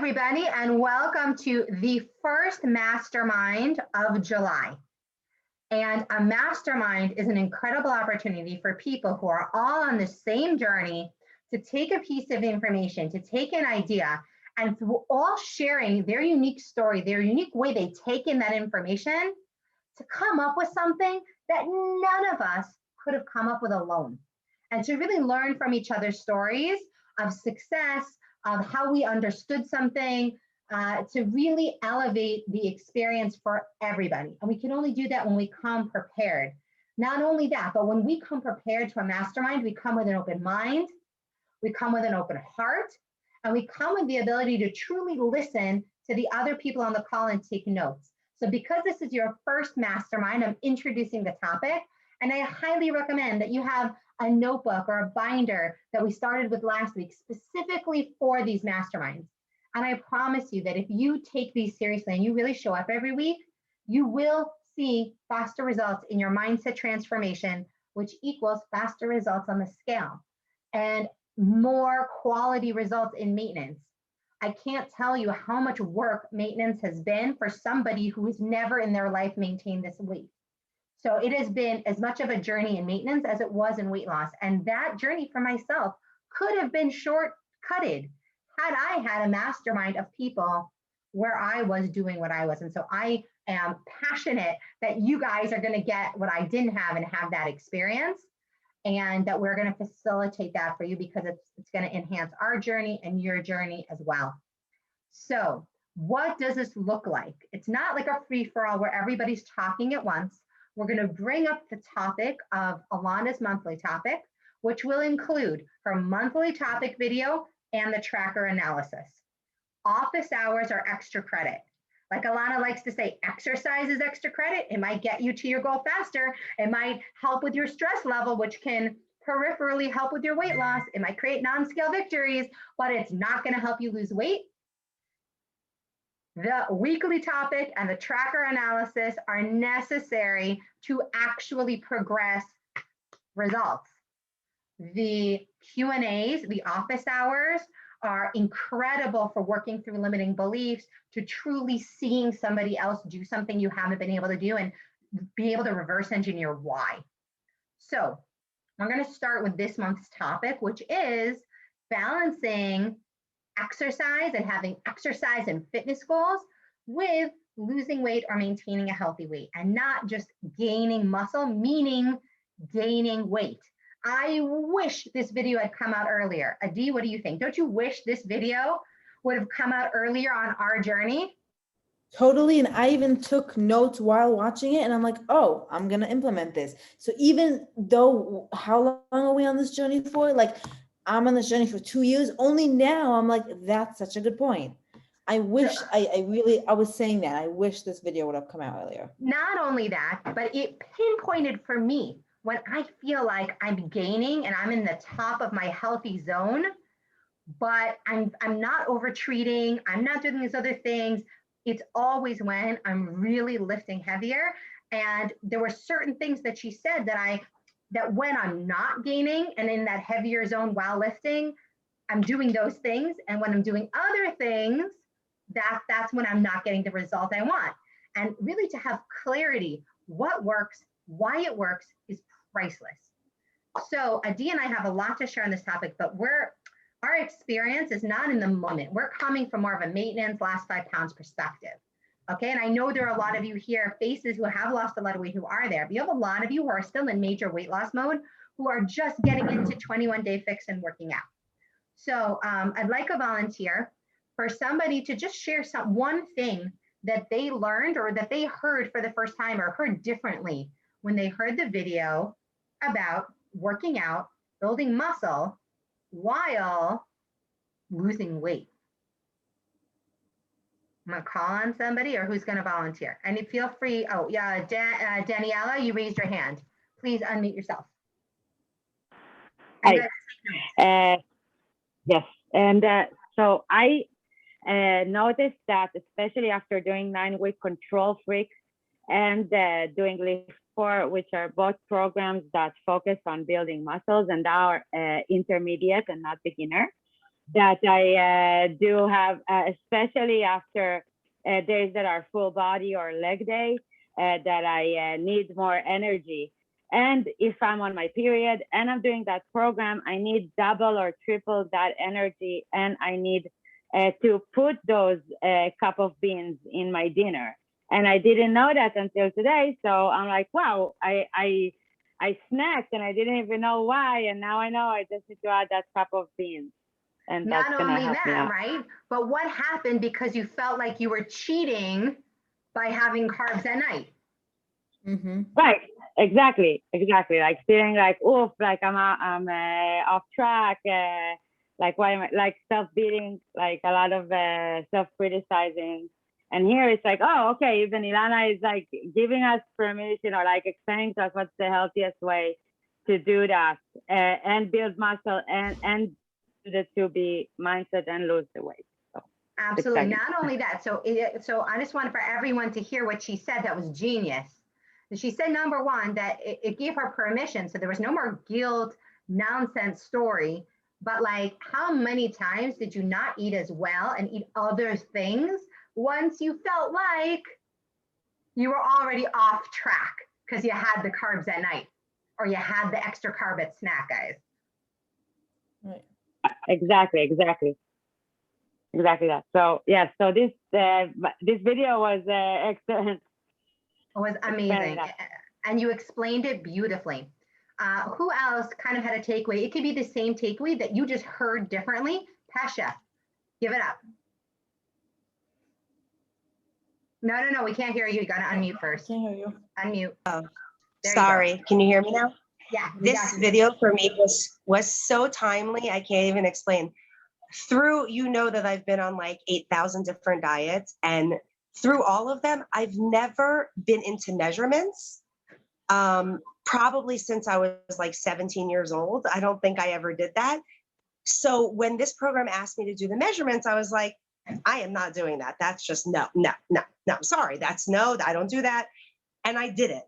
everybody, and welcome to the first mastermind of July. And a mastermind is an incredible opportunity for people who are all on the same journey to take a piece of information, to take an idea, and through all sharing their unique story, their unique way they take in that information to come up with something that none of us could have come up with alone. And to really learn from each other's stories of success, of how we understood something, to really elevate the experience for everybody. And we can only do that when we come prepared. Not only that, but when we come prepared to a mastermind, we come with an open mind, we come with an open heart, and we come with the ability to truly listen to the other people on the call and take notes. So because this is your first mastermind, I'm introducing the topic, and I highly recommend that you have a notebook or a binder that we started with last week specifically for these masterminds. And I promise you that if you take these seriously and you really show up every week, you will see faster results in your mindset transformation, which equals faster results on the scale and more quality results in maintenance. I can't tell you how much work maintenance has been for somebody who has never in their life maintained this weight. So it has been as much of a journey in maintenance as it was in weight loss. And that journey for myself could have been shortcutted had I had a mastermind of people where I was doing what I was. And so I am passionate that you guys are going to get what I didn't have and have that experience, and that we're going to facilitate that for you because it's going to enhance our journey and your journey as well. So what does this look like? It's not like a free-for-all where everybody's talking at once. We're going to bring up the topic of Alana's monthly topic, which will include her monthly topic video and the tracker analysis. Office hours are extra credit. Like Alana likes to say, exercise is extra credit. It might get you to your goal faster. It might help with your stress level, which can peripherally help with your weight loss. It might create non-scale victories, but it's not going to help you lose weight. The weekly topic and the tracker analysis are necessary to actually progress results. The Q&As, the office hours, are incredible for working through limiting beliefs, to truly seeing somebody else do something you haven't been able to do and be able to reverse engineer why. So I'm going to start with this month's topic, which is balancing exercise and having exercise and fitness goals with losing weight or maintaining a healthy weight, and not just gaining muscle, meaning gaining weight. I wish this video had come out earlier. Adi, what do you think? Don't you wish this video would have come out earlier on our journey? Totally. And I even took notes while watching it, and I'm like, oh, I'm going to implement this. So even though, how long are we on this journey for? Like, I'm on this journey for 2 years. Only now I'm like, that's such a good point. I wish I was saying that. I wish this video would have come out earlier. Not only that, but it pinpointed for me when I feel like I'm gaining and I'm in the top of my healthy zone, but I'm not over treating, I'm not doing these other things. It's always when I'm really lifting heavier. And there were certain things that she said that when I'm not gaining and in that heavier zone while lifting, I'm doing those things. And when I'm doing other things, that's when I'm not getting the result I want. And really to have clarity, what works, why it works is priceless. So Adi and I have a lot to share on this topic, but our experience is not in the moment. We're coming from more of a maintenance, last 5 pounds perspective. Okay, and I know there are a lot of you here, faces who have lost a lot of weight who are there, but you have a lot of you who are still in major weight loss mode, who are just getting into 21-day fix and working out. So I'd like a volunteer for somebody to just share one thing that they learned or that they heard for the first time or heard differently when they heard the video about working out, building muscle while losing weight. I'm gonna call on somebody, or who's gonna volunteer? And feel free, oh yeah, Daniela, you raised your hand. Please unmute yourself. Hi. Yes, and so I noticed that especially after doing 9-week Control Freak and doing Lift 4, which are both programs that focus on building muscles and are intermediate and not beginner, that I do have, especially after days that are full body or leg day, that I need more energy. And if I'm on my period and I'm doing that program, I need double or triple that energy, and I need to put those cup of beans in my dinner. And I didn't know that until today. So I'm like, wow, I snacked and I didn't even know why. And now I know I just need to add that cup of beans. And that's Not gonna only help me that, out. right? But what happened because you felt like you were cheating by having carbs at night? Mm-hmm. Right. Exactly. Like feeling like, oof, like I'm off track. Like why am I like self-beating, like a lot of self-criticizing. And here it's like, oh, okay, even Ilana is like giving us permission or like explaining to us what's the healthiest way to do that and build muscle and do the 2B mindset and lose the weight. So Absolutely. exciting. Not only that, so I just wanted for everyone to hear what she said. That was genius. She said, number one, that it gave her permission. So there was no more guilt, nonsense story. But like, how many times did you not eat as well and eat other things once you felt like you were already off track because you had the carbs at night or you had the extra carb at snack, guys? Right. Exactly that. So yeah, so this video was excellent. It was amazing. And you explained it beautifully. Who else kind of had a takeaway? It could be the same takeaway that you just heard differently. Pesha, give it up. No, we can't hear you. You got to unmute first. Can't hear you. Unmute. Oh, There you sorry. Can you hear me now? Yeah. we got This you. video for me was so timely. I can't even explain. Through, you know that I've been on like 8,000 different diets, and through all of them, I've never been into measurements. Probably since I was like 17 years old. I don't think I ever did that. So when this program asked me to do the measurements, I was like, I am not doing that. That's just no. I'm sorry. That's no, I don't do that. And I did it.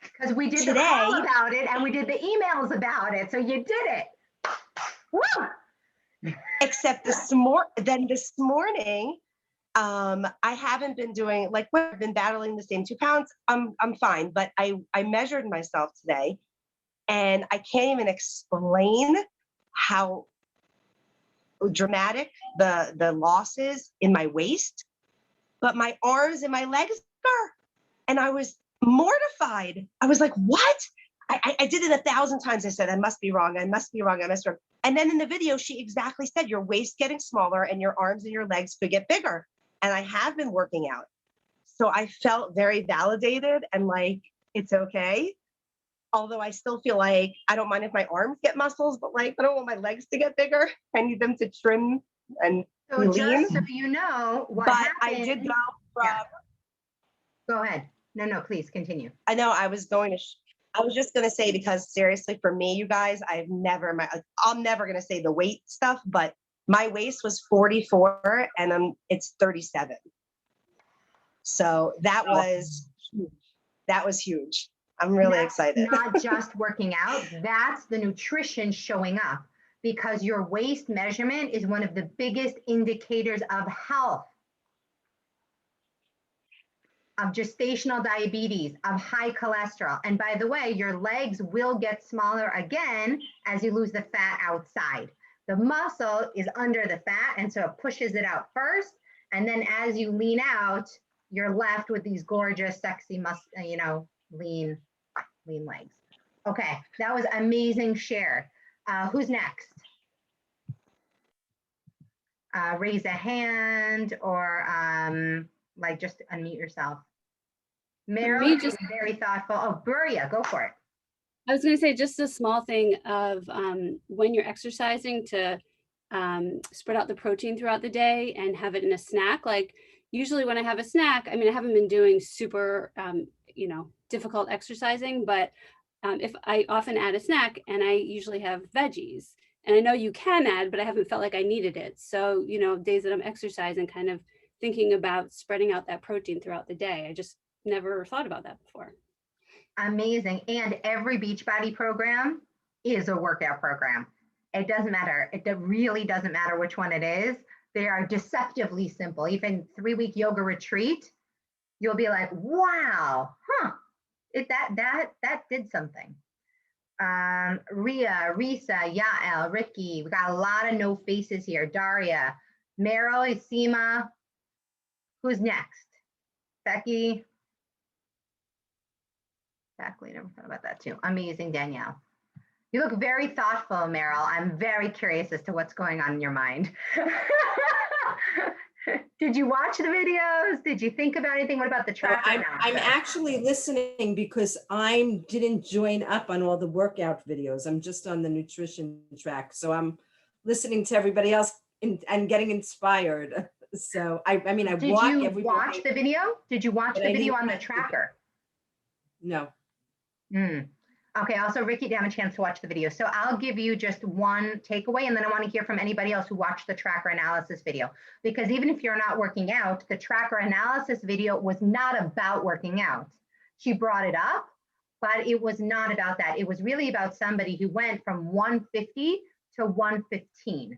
Because we did the Today- call about it and we did the emails about it. So you did it. Woo! Except this morning, I haven't been doing like I've been battling the same 2 pounds. I'm fine, but I measured myself today, and I can't even explain how dramatic the loss is in my waist, but my arms and my legs are, and I was mortified. I was like, what? I did it 1,000 times. I said, I must be wrong. I must be wrong. And then in the video, she exactly said, your waist getting smaller and your arms and your legs could get bigger. And I have been working out. So I felt very validated and like, it's okay. Although I still feel like I don't mind if my arms get muscles, but like, I don't want my legs to get bigger. I need them to trim and So be lean. just so you know what But happened. I did go from, Yeah. Go ahead. No, please continue. I know I was just going to say, because seriously, for me, you guys, I'm never going to say the weight stuff, but my waist was 44 and it's 37. So that was huge. I'm really excited. Not just working out, that's the nutrition showing up, because your waist measurement is one of the biggest indicators of health, of gestational diabetes, of high cholesterol. And by the way, your legs will get smaller again as you lose the fat outside. The muscle is under the fat, and so it pushes it out first. And then as you lean out, you're left with these gorgeous, sexy, lean legs. Okay, that was amazing share. Who's next? Raise a hand or like just unmute yourself. Meryl, just very thoughtful. Oh, Buria, go for it. I was going to say just a small thing of when you're exercising to spread out the protein throughout the day and have it in a snack. Like usually when I have a snack, I mean, I haven't been doing super, difficult exercising, but if I often add a snack, and I usually have veggies, and I know you can add, but I haven't felt like I needed it. So, days that I'm exercising, kind of thinking about spreading out that protein throughout the day. I just never thought about that before. Amazing. And every Beachbody program is a workout program. It doesn't matter. It really doesn't matter which one it is. They are deceptively simple. Even 3-week yoga retreat, you'll be like, wow, that did something. Ria, Risa, Yael, Ricky, we got a lot of no faces here. Daria, Meryl, Isima, who's next? Becky. Exactly, never thought about that too. Amazing, Danielle. You look very thoughtful, Meryl. I'm very curious as to what's going on in your mind. Did you watch the videos? Did you think about anything? What about the tracker I'm analysis? actually listening because I didn't join up on all the workout videos. I'm just on the nutrition track. So I'm listening to everybody else and getting inspired. So I mean, I Did walk you every watch the video? Did you watch But the I video didn't on the watch the tracker? No. Okay, also Ricky didn't have a chance to watch the video. So I'll give you just one takeaway, and then I want to hear from anybody else who watched the tracker analysis video. Because even if you're not working out, the tracker analysis video was not about working out. She brought it up, but it was not about that. It was really about somebody who went from 150 to 115.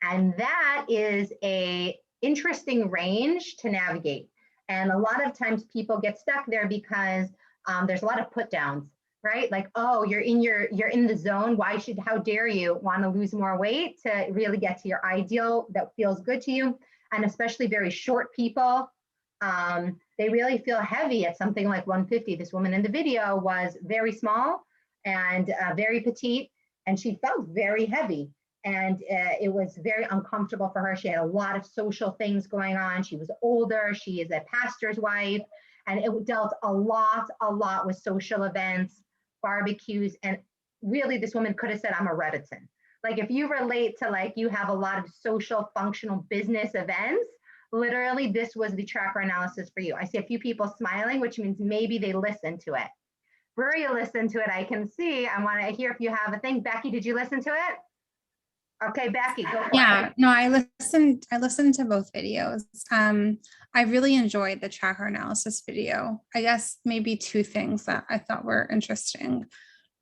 And that is a interesting range to navigate. And a lot of times people get stuck there because there's a lot of put downs, right? Like, oh, you're in the zone. How dare you want to lose more weight to really get to your ideal that feels good to you? And especially very short people, they really feel heavy at something like 150. This woman in the video was very small and very petite, and she felt very heavy. And it was very uncomfortable for her. She had a lot of social things going on. She was older. She is a pastor's wife. And it dealt a lot with social events, barbecues. And really, this woman could have said, I'm a Rebbitzin. Like, if you relate to, like, you have a lot of social, functional business events, literally, this was the tracker analysis for you. I see a few people smiling, which means maybe they listened to it. Maria listened to it, I can see. I want to hear if you have a thing. Becky, did you listen to it? Okay, Becky, go for it. Yeah, no, I listened to both videos. I really enjoyed the tracker analysis video. I guess maybe two things that I thought were interesting.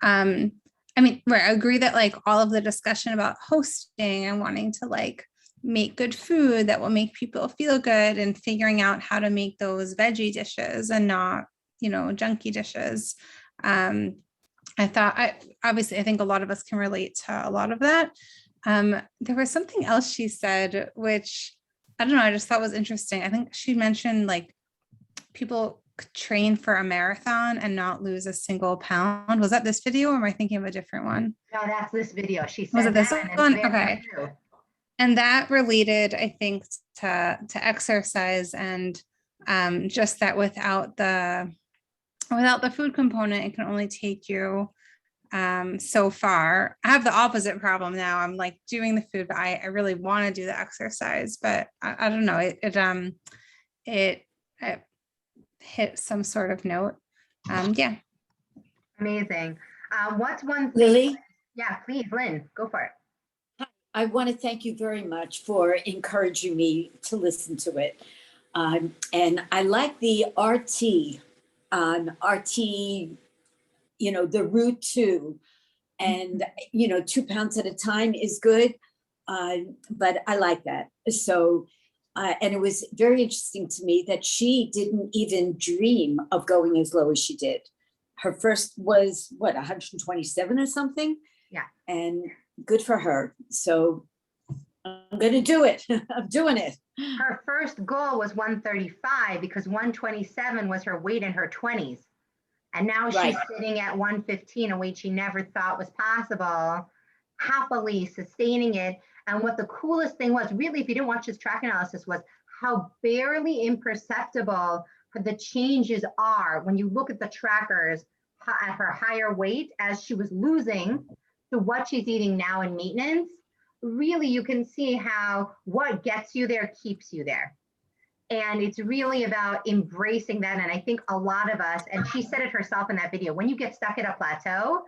I mean, right, I agree that like all of the discussion about hosting and wanting to like make good food that will make people feel good and figuring out how to make those veggie dishes and not, junky dishes. I think a lot of us can relate to a lot of that. There was something else she said, which I don't know, I just thought was interesting. I think she mentioned like people could train for a marathon and not lose a single pound. Was that this video or am I thinking of a different one? No, that's this video. She said Was it this that, and one? it's very Okay. true. And that related, I think, to exercise and just that without the food component, it can only take you so far. I have the opposite problem now. I'm like doing the food, but I really want to do the exercise, but I don't know. It hit some sort of note. Yeah. Amazing. What's one thing? Lily, Yeah, please, Lynn, go for it. I want to thank you very much for encouraging me to listen to it. And I like the RT, the route 2. And, 2 pounds at a time is good, but I like that. So, and it was very interesting to me that she didn't even dream of going as low as she did. Her first was, 127 or something? Yeah. And good for her. So I'm going to do it. I'm doing it. Her first goal was 135 because 127 was her weight in her 20s. And now she's Right. sitting at 115, a weight she never thought was possible, happily sustaining it. And what the coolest thing was, really, if you didn't watch this track analysis, was how barely imperceptible the changes are when you look at the trackers at her higher weight as she was losing to what she's eating now in maintenance. Really, you can see how what gets you there keeps you there. And it's really about embracing that. And I think a lot of us, and she said it herself in that video, when you get stuck at a plateau,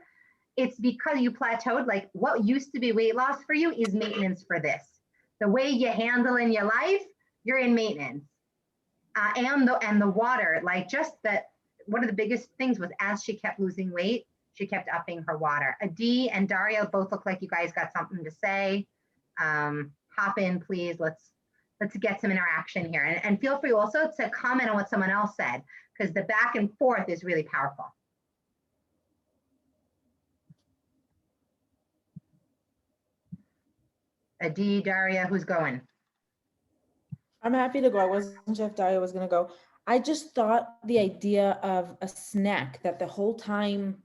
it's because you plateaued. Like what used to be weight loss for you is maintenance for this. The way you handle in your life, you're in maintenance. And the water, like just that, one of the biggest things was as she kept losing weight, she kept upping her water. Adi and Daria both look like you guys got something to say. Hop in, please. Let's get some interaction here. And feel free also to comment on what someone else said, because the back and forth is really powerful. Adi, Daria, who's going? I'm happy to go. I wasn't sure if Daria was going to go. I just thought the idea of a snack that the whole time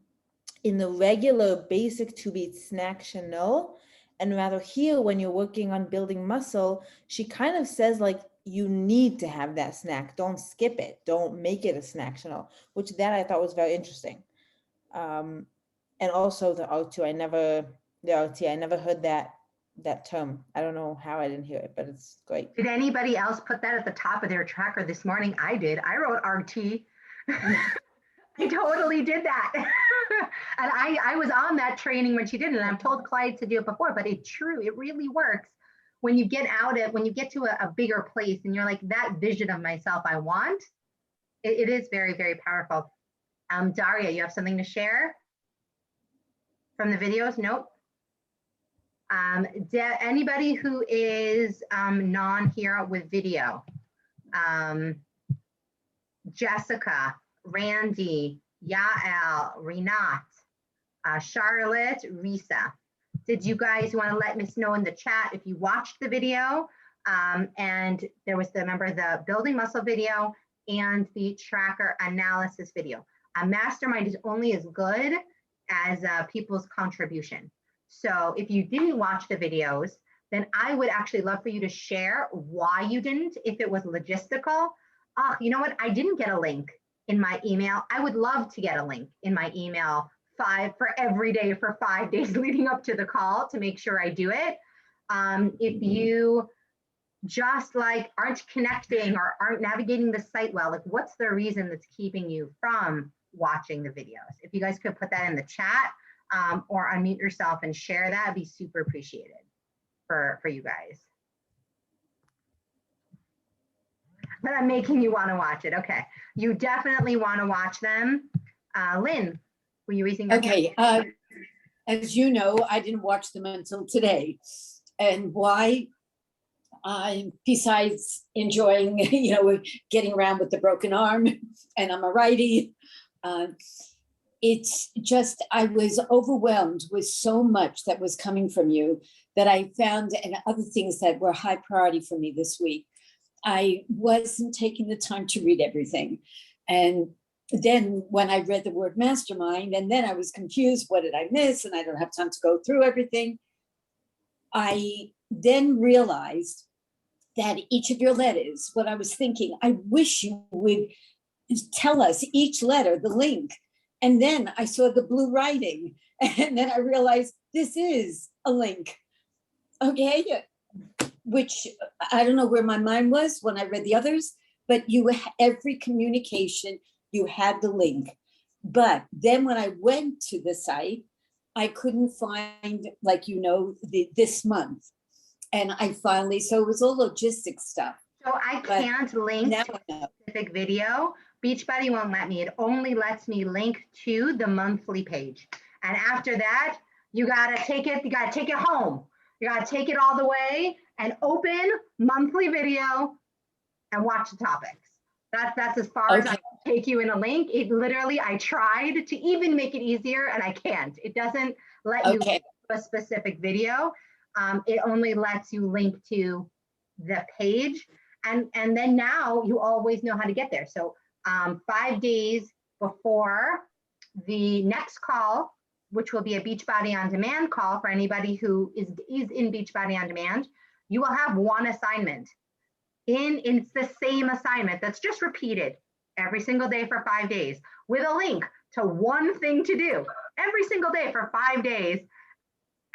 in the regular basic to be snack Chanel, and rather here when you're working on building muscle, she kind of says like, you need to have that snack. Don't skip it. Don't make it a snack Chanel, which that I thought was very interesting. And also the R2, I never heard that term. I don't know how I didn't hear it, but it's great. Did anybody else put that at the top of their tracker this morning? I did. I wrote RT. I totally did that. And I was on that training when she did it. And I've told Clyde to do it before, but it really works when you get when you get to a bigger place and you're like, that vision of myself I want, it is very, very powerful. Daria, you have something to share from the videos? Nope. Anybody who is non-here with video, Jessica, Randy, Yael, Renat, Charlotte, Risa. Did you guys want to let me know in the chat if you watched the video? And there was the building muscle video and the tracker analysis video. A mastermind is only as good as people's contribution. So if you didn't watch the videos, then I would actually love for you to share why you didn't, if it was logistical. Oh, you know what? I didn't get a link in my email. I would love to get a link in my email for every day for 5 days leading up to the call to make sure I do it. If you just like aren't connecting or aren't navigating the site well, like what's the reason that's keeping you from watching the videos? If you guys could put that in the chat or unmute yourself and share that, it'd be super appreciated for you guys. But I'm making you want to watch it. Okay, you definitely want to watch them. Lynn, were you raising your hand? Okay, as you know, I didn't watch them until today. And why? Besides enjoying, getting around with the broken arm, and I'm a righty, it's just, I was overwhelmed with so much that was coming from you that I found, and other things that were high priority for me this week. I wasn't taking the time to read everything. And then when I read the word mastermind, and then I was confused, what did I miss? And I don't have time to go through everything. I then realized that each of your letters, what I was thinking, I wish you would tell us each letter, the link. And then I saw the blue writing, and then I realized this is a link. Okay, which I don't know where my mind was when I read the others, but every communication, you had the link. But then when I went to the site, I couldn't find, this month. And I finally, so it was all logistics stuff. So I can't link to a specific video. Beachbody won't let me. It only lets me link to the monthly page. And after that, you gotta take it home. You gotta take it all the way and open monthly video and watch the topics. That's as far as I can take you in a link. It literally, I tried to even make it easier and I can't. It doesn't let you link to a specific video. It only lets you link to the page. And then now you always know how to get there. So 5 days before the next call, which will be a Beachbody On Demand call for anybody who is in Beachbody On Demand, you will have one assignment. It's the same assignment that's just repeated every single day for 5 days with a link to one thing to do every single day for 5 days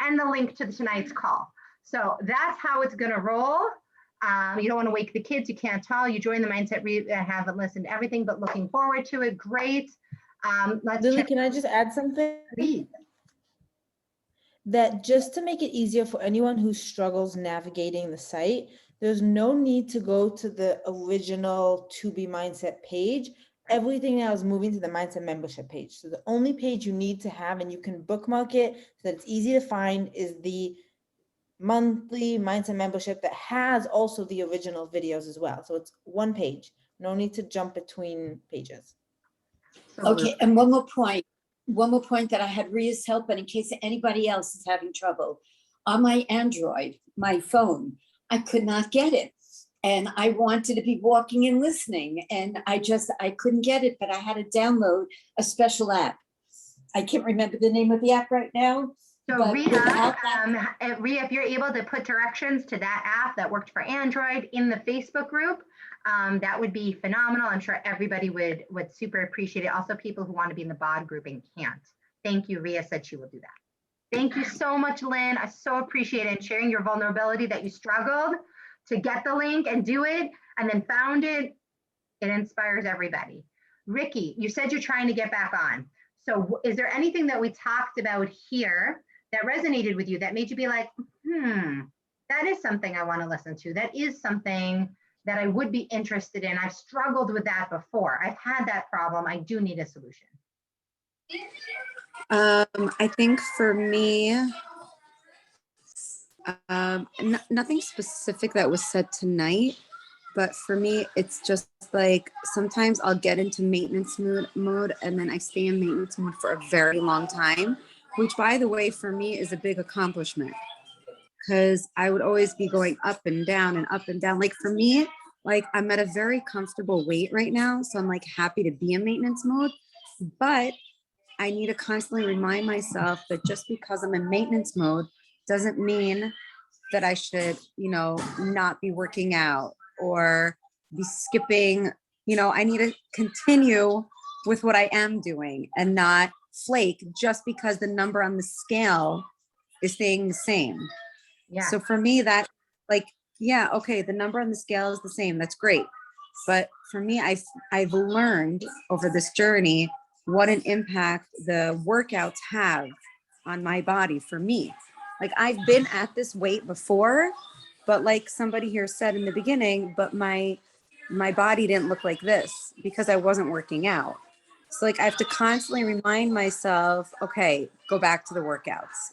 and the link to tonight's call. So that's how it's gonna roll. You don't want to wake the kids, you can't tell. You join the Mindset Read, haven't listened to everything, but looking forward to it. Great. Lily, can I just add something? Please. That just to make it easier for anyone who struggles navigating the site, there's no need to go to the original To Be Mindset page. everything now is moving to the Mindset membership page. So the only page you need to have, and you can bookmark it so that it's easy to find, is the monthly Mindset membership that has also the original videos as well. So it's one page. No need to jump between pages. Okay, and one more point that I had Ria's help, but in case anybody else is having trouble, on my Android, my phone, I could not get it. And I wanted to be walking and listening, and I couldn't get it, but I had to download a special app. I can't remember the name of the app right now. So but Rita, without that- Rita, if you're able to put directions to that app that worked for Android in the Facebook group, that would be phenomenal. I'm sure everybody would super appreciate it. Also, people who want to be in the BOD group and can't. Thank you. Rhea said she will do that. Thank you so much, Lynn. I so appreciate it, and sharing your vulnerability that you struggled to get the link and do it and then found it. It inspires everybody. Ricky, you said you're trying to get back on. So is there anything that we talked about here that resonated with you that made you be like, that is something I want to listen to. That is something that I would be interested in. I've struggled with that before. I've had that problem. I do need a solution. I think for me, nothing specific that was said tonight, but for me, it's just like sometimes I'll get into maintenance mode and then I stay in maintenance mode for a very long time, which by the way, for me is a big accomplishment because I would always be going up and down and up and down. Like for me, like I'm at a very comfortable weight right now. So I'm like happy to be in maintenance mode, but I need to constantly remind myself that just because I'm in maintenance mode doesn't mean that I should, not be working out or be skipping. I need to continue with what I am doing and not flake just because the number on the scale is staying the same. Yeah. So for me, that okay, the number on the scale is the same. That's great. But for me, I've learned over this journey what an impact the workouts have on my body for me. Like I've been at this weight before, but like somebody here said in the beginning, but my body didn't look like this because I wasn't working out. So like I have to constantly remind myself, okay, go back to the workouts,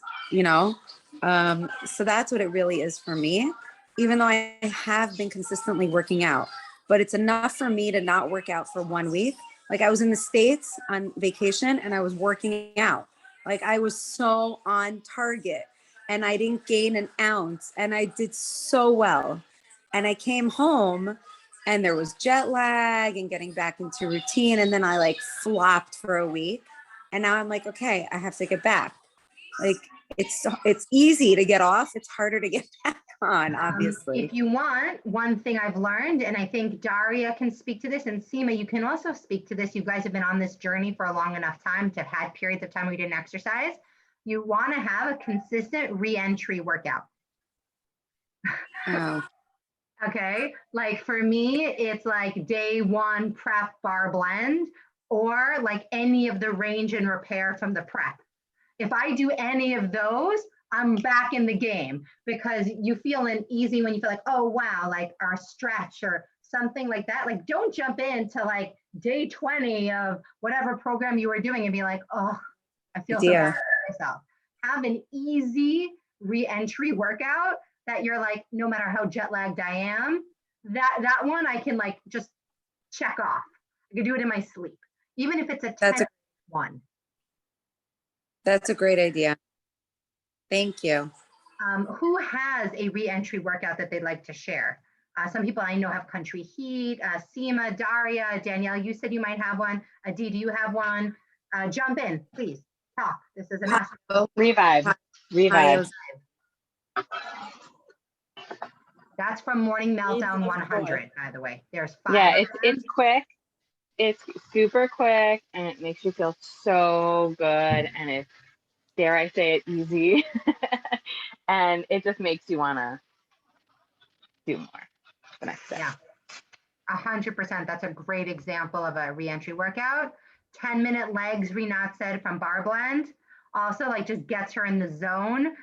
so that's what it really is for me, even though I have been consistently working out, but it's enough for me to not work out for 1 week. Like I was in the States on vacation and I was working out. Like I was so on target and I didn't gain an ounce and I did so well. And I came home and there was jet lag and getting back into routine. And then I like flopped for a week. And now I'm like, okay, I have to get back. Like it's easy to get off. It's harder to get back on, obviously. If you want, one thing I've learned, and I think Daria can speak to this, and Seema, you can also speak to this. You guys have been on this journey for a long enough time to have had periods of time where you didn't exercise. You want to have a consistent re-entry workout. Oh. Okay, like for me, it's like day one prep bar blend, or like any of the range and repair from the prep. If I do any of those, I'm back in the game, because you feel uneasy when you feel like, oh, wow, like our stretch or something like that. Like, don't jump into like day 20 of whatever program you were doing and be like, oh, I feel so bad for myself. Have an easy re-entry workout that you're like, no matter how jet lagged I am, that one I can like just check off. I can do it in my sleep, even if it's a 10 one. That's a great idea. Thank you. Who has a re-entry workout that they'd like to share? Some people I know have Country Heat, Seema, Daria, Danielle, you said you might have one. Adi, do you have one? Jump in, please. Talk. This is a master. Revive. That's from Morning Meltdown 100, by the way. There's 5. Yeah, it's quick. It's super quick and it makes you feel so good, and it's, dare I say it, easy. And it just makes you want to do more the next day. Yeah, 100%. That's a great example of a re-entry workout. 10-minute legs, Renat said, from Bar Blend. Also, like, just gets her in the zone.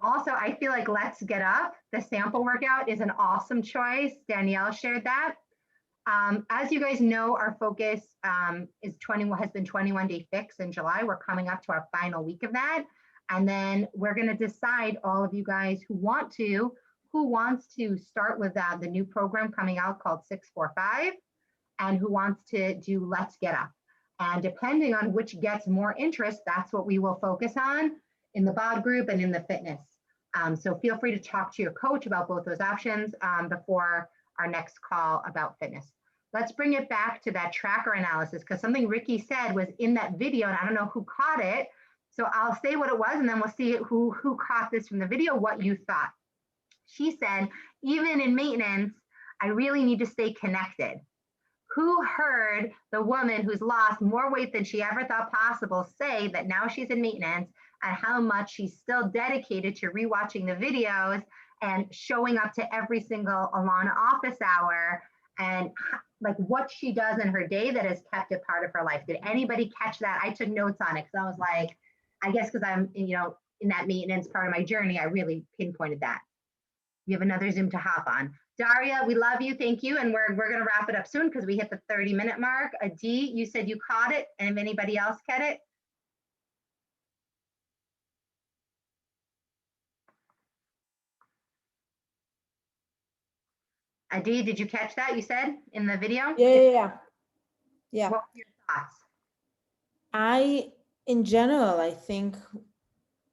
Also, I feel like Let's Get Up, the sample workout, is an awesome choice. Danielle shared that. As you guys know, our focus has been 21 Day Fix in July. We're coming up to our final week of that. And then we're going to decide, all of you guys who wants to start with the new program coming out called 645, and who wants to do Let's Get Up. And depending on which gets more interest, that's what we will focus on in the bod group and in the fitness. So feel free to talk to your coach about both those options before our next call about fitness. Let's bring it back to that tracker analysis, because something Ricky said was in that video, and I don't know who caught it. So I'll say what it was, and then we'll see who caught this from the video, what you thought. She said, even in maintenance, I really need to stay connected. Who heard the woman who's lost more weight than she ever thought possible say that now she's in maintenance, and how much she's still dedicated to rewatching the videos and showing up to every single Alana office hour, and like what she does in her day that has kept it part of her life? Did anybody catch that? I took notes on it because I was like, I guess because I'm, in that maintenance part of my journey, I really pinpointed that. We have another Zoom to hop on. Daria, we love you. Thank you. And we're going to wrap it up soon because we hit the 30-minute mark. Adi, you said you caught it. And if anybody else caught it? Adi, did you catch that? You said in the video? Yeah. What were your thoughts? In general, I think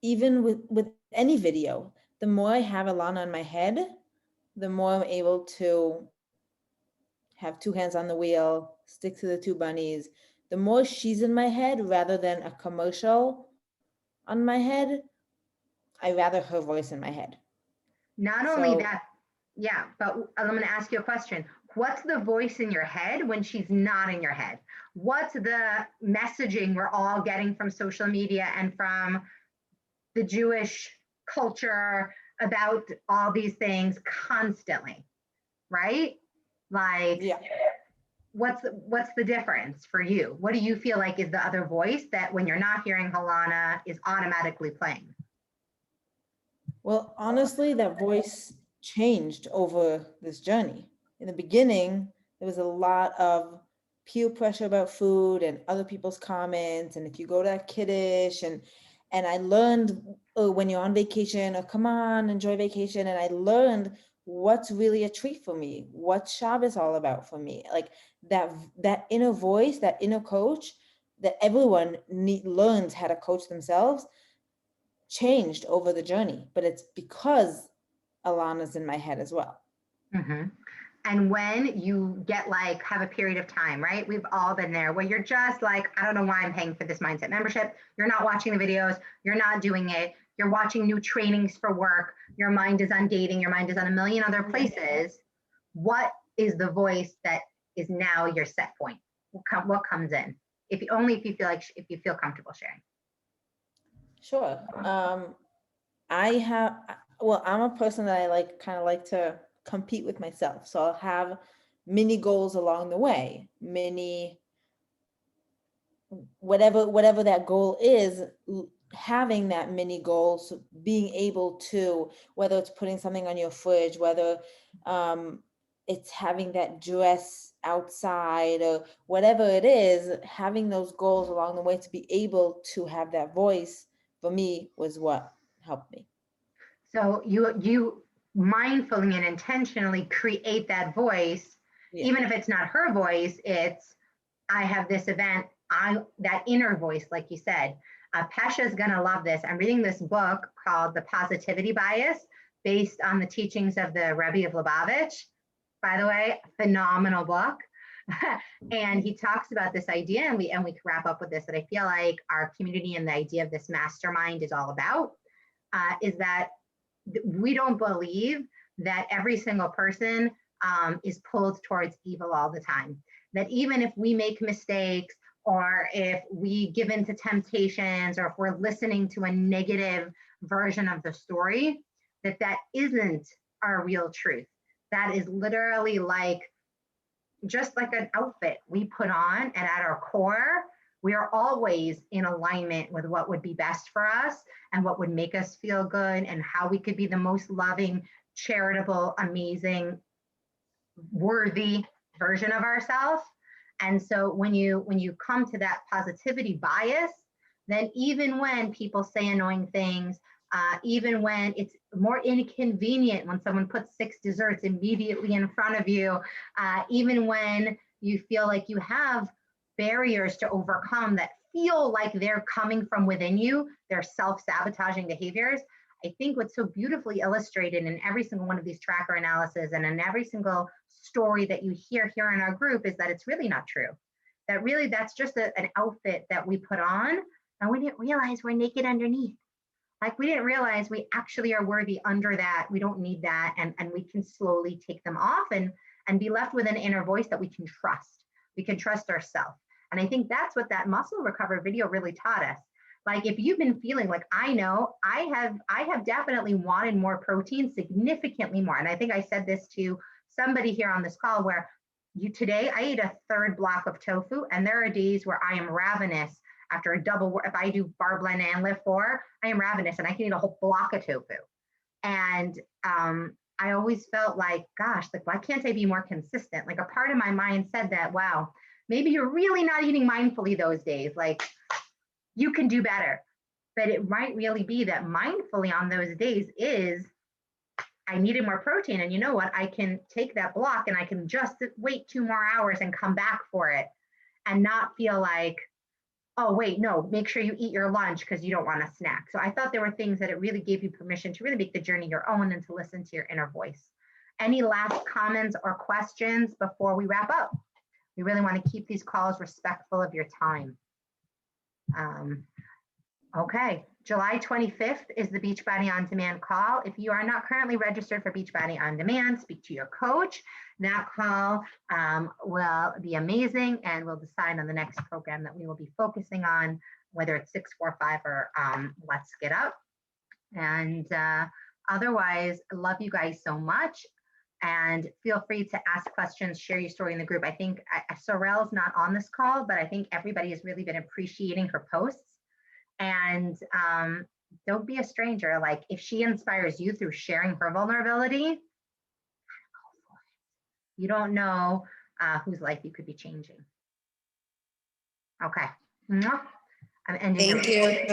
even with any video, the more I have Alana in my head, the more I'm able to have two hands on the wheel, stick to the two bunnies. The more she's in my head rather than a commercial on my head, I rather her voice in my head. Not only that, yeah, but I'm going to ask you a question. What's the voice in your head when she's not in your head? What's the messaging we're all getting from social media and from the Jewish culture about all these things constantly, right? Like, yeah. What's the difference for you? What do you feel like is the other voice that when you're not hearing Alana is automatically playing? Well, honestly, that voice changed over this journey. In the beginning, there was a lot of peer pressure about food and other people's comments. And if you go to a kiddish, and I learned when you're on vacation, or come on, enjoy vacation. And I learned what's really a treat for me, what Shabbos all about for me. Like that inner voice, that inner coach that everyone learns how to coach themselves changed over the journey, but it's because Alana's in my head as well. Mm-hmm. And when you get have a period of time, right? We've all been there where you're just like, I don't know why I'm paying for this mindset membership. You're not watching the videos. You're not doing it. You're watching new trainings for work. Your mind is on dating. Your mind is on a million other places. What is the voice that is now your set point? What comes in? If you feel comfortable sharing. Sure. I'm a person that I kind of like to compete with myself. So I'll have mini goals along the way, whatever that goal is, having that mini goal, so being able to, whether it's putting something on your fridge, whether it's having that dress outside or whatever it is, having those goals along the way to be able to have that voice for me was what helped me. So you mindfully and intentionally create that voice, even if it's not her voice, it's, I have this event, that inner voice, like you said. Pesha's gonna love this. I'm reading this book called The Positivity Bias, based on the teachings of the Rebbe of Lubavitch. By the way, phenomenal book. And he talks about this idea, and we can wrap up with this, that I feel like our community and the idea of this mastermind is all about, is that we don't believe that every single person is pulled towards evil all the time. That even if we make mistakes, or if we give into temptations, or if we're listening to a negative version of the story, that isn't our real truth. That is literally just like an outfit we put on, and at our core, we are always in alignment with what would be best for us and what would make us feel good, and how we could be the most loving, charitable, amazing, worthy version of ourselves. And so when you come to that positivity bias, then even when people say annoying things, even when it's more inconvenient when someone puts 6 desserts immediately in front of you, even when you feel like you have barriers to overcome that feel like they're coming from within you, they're self-sabotaging behaviors. I think what's so beautifully illustrated in every single one of these tracker analyses and in every single story that you hear here in our group is that it's really not true. That really, that's just an outfit that we put on, and we didn't realize we're naked underneath. Like we didn't realize we actually are worthy under that. We don't need that. And we can slowly take them off and be left with an inner voice that we can trust. We can trust ourselves. And I think that's what that muscle recovery video really taught us. Like if you've been feeling like, I know I have definitely wanted more protein, significantly more. And I think I said this to somebody here on this call where today I ate a 3rd block of tofu, and there are days where I am ravenous after a double, if I do bar blend and lift 4, I am ravenous and I can eat a whole block of tofu. And I always felt like, gosh, like, why can't I be more consistent? Like a part of my mind said that, wow, maybe you're really not eating mindfully those days. Like you can do better. But it might really be that mindfully on those days is, I needed more protein. And you know what? I can take that block and I can just wait 2 more hours and come back for it and not feel like, oh, wait, no, make sure you eat your lunch because you don't want a snack. So I thought there were things that it really gave you permission to really make the journey your own and to listen to your inner voice. Any last comments or questions before we wrap up? We really want to keep these calls respectful of your time. Okay, July 25th is the Beachbody On Demand call. If you are not currently registered for Beachbody On Demand, speak to your coach. That call will be amazing, and we'll decide on the next program that we will be focusing on, whether it's 645 or Let's Get Up. And otherwise, love you guys so much. And feel free to ask questions, share your story in the group. I think Sorrel's not on this call, but I think everybody has really been appreciating her posts. And don't be a stranger. Like if she inspires you through sharing her vulnerability, you don't know whose life you could be changing. Okay. I'm ending. Thank you.